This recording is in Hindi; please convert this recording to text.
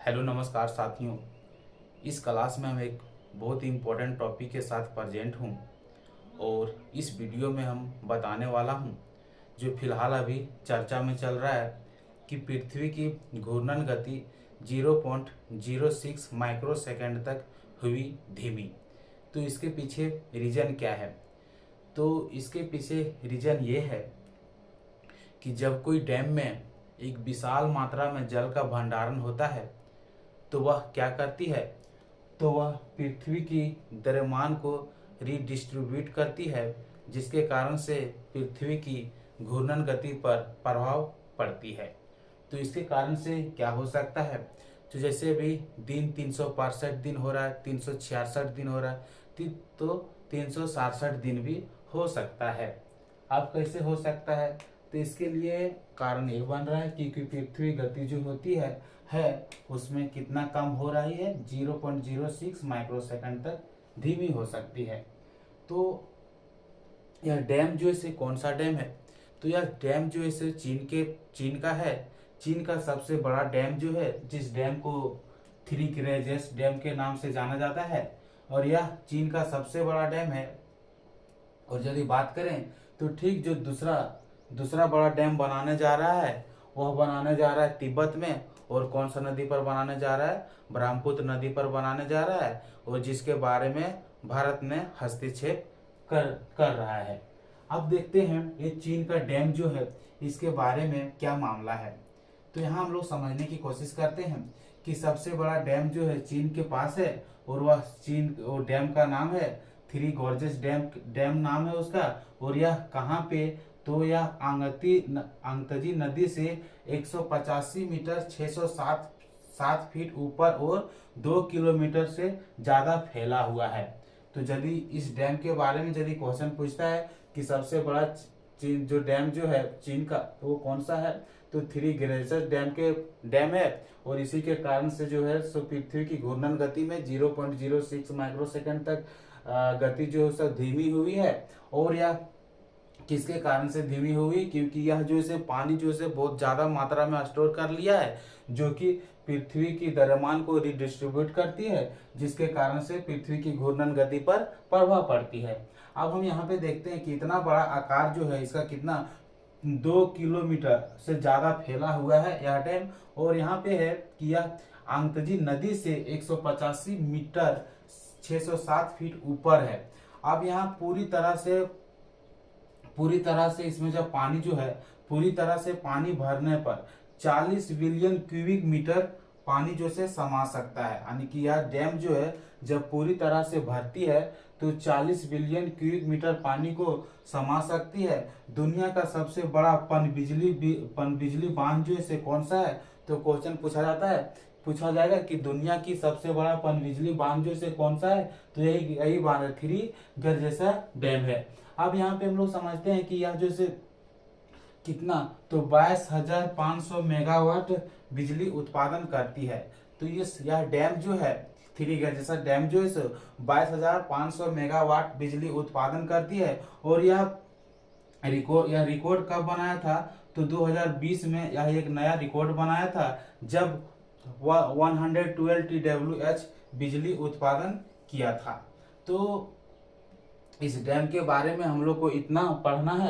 हेलो नमस्कार साथियों। इस क्लास में हम एक बहुत ही इम्पोर्टेंट टॉपिक के साथ प्रेजेंट हूँ और इस वीडियो में हम बताने वाला हूँ जो फिलहाल अभी चर्चा में चल रहा है कि पृथ्वी की घूर्णन गति 0.06 माइक्रो सेकेंड तक हुई धीमी। तो इसके पीछे रीज़न क्या है? तो इसके पीछे रीज़न ये है कि जब कोई डैम में एक विशाल मात्रा में जल का भंडारण होता है तो वह क्या करती है, तो वह पृथ्वी की द्रव्यमान को रीडिस्ट्रीब्यूट करती है, जिसके कारण से पृथ्वी की घूर्णन गति पर प्रभाव पड़ती है। तो इसके कारण से क्या हो सकता है, तो जैसे अभी दिन 365 दिन हो रहा है, 366 दिन हो रहा है, तो 367 दिन भी हो सकता है। अब कैसे हो सकता है? तो इसके लिए कारण ये बन रहा है क्योंकि पृथ्वी गति जो होती है उसमें कितना कम हो रही है, 0.06 माइक्रो सेकंड तक धीमी हो सकती है। तो यह डैम जो है कौन सा डैम है? तो यह डैम जो है चीन का है। चीन का सबसे बड़ा डैम जो है, जिस डैम को थ्री गेजेस डैम के नाम से जाना जाता है, और यह चीन का सबसे बड़ा डैम है। और यदि बात करें तो ठीक जो दूसरा बड़ा डैम बनाने जा रहा है, वह बनाने जा रहा है तिब्बत में। और कौन सा नदी पर बनाने जा रहा है? ब्रह्मपुत्र नदी पर बनाने जा रहा है, और जिसके बारे में भारत ने हस्तक्षेप कर रहा है। अब देखते हैं ये चीन का डैम जो है इसके बारे में क्या मामला है। तो यहाँ हम लोग समझने की कोशिश करते हैं कि सबसे बड़ा डैम जो है चीन के पास है, और वो डैम का नाम है थ्री गॉर्जेस डैम नाम है उसका। और यह कहाँ पे? तो यह आंगतजी नदी से 185 मीटर 607 फीट ऊपर और 2 किलोमीटर से ज्यादा फैला हुआ है। तो यदि इस डैम के बारे में यदि क्वेश्चन पूछता है कि सबसे बड़ा चीन जो डैम जो है चीन का, तो वो कौन सा है? तो थ्री ग्लेशियर डैम है। और इसी के कारण से जो है सो पृथ्वी की घूर्णन गति में 0.06 माइक्रो सेकंड तक गति जो है धीमी हुई है। और यह किसके कारण से धीमी हुई? क्योंकि यह जो है पानी जो है बहुत ज्यादा मात्रा में स्टोर कर लिया है, जो कि पृथ्वी की द्रव्यमान को रिडिस्ट्रीब्यूट करती है, जिसके कारण से पृथ्वी की घूर्णन गति पर प्रभाव पड़ती है। अब हम यहाँ पे देखते हैं कि इतना बड़ा आकार जो है इसका कितना 2 किलोमीटर से ज्यादा फैला हुआ है यह डैम। और यहाँ पे है कि यह आंगतजी नदी से 185 मीटर 607 फीट ऊपर है। अब यहाँ पूरी तरह से इसमें जब पानी जो है पूरी तरह से पानी भरने पर 40 बिलियन क्यूबिक मीटर पानी जो से समा सकता है। यानी कि यह डैम जो है जब पूरी तरह से भरती है तो 40 बिलियन क्यूबिक मीटर पानी को समा सकती है। दुनिया का सबसे बड़ा पनबिजली बांध जो है कौन सा है? तो क्वेश्चन पूछा जाएगा कि दुनिया की सबसे बड़ा पनबिजली बांध जो है कौन सा है? तो यही बांध थ्री गेजेस डैम है। अब यहाँ पे हम लोग समझते हैं कि यह जो से कितना, तो 22,500 मेगावाट बिजली उत्पादन करती है। तो यह डैम जो है थ्री गेजेस डैम जो है 22,500 मेगावाट बिजली उत्पादन करती है। और यह रिकॉर्ड कब बनाया था? तो 2020 में यह एक नया रिकॉर्ड बनाया था, जब 112 TWh बिजली उत्पादन किया था। तो इस डैम के बारे में हम लोग को इतना पढ़ना है।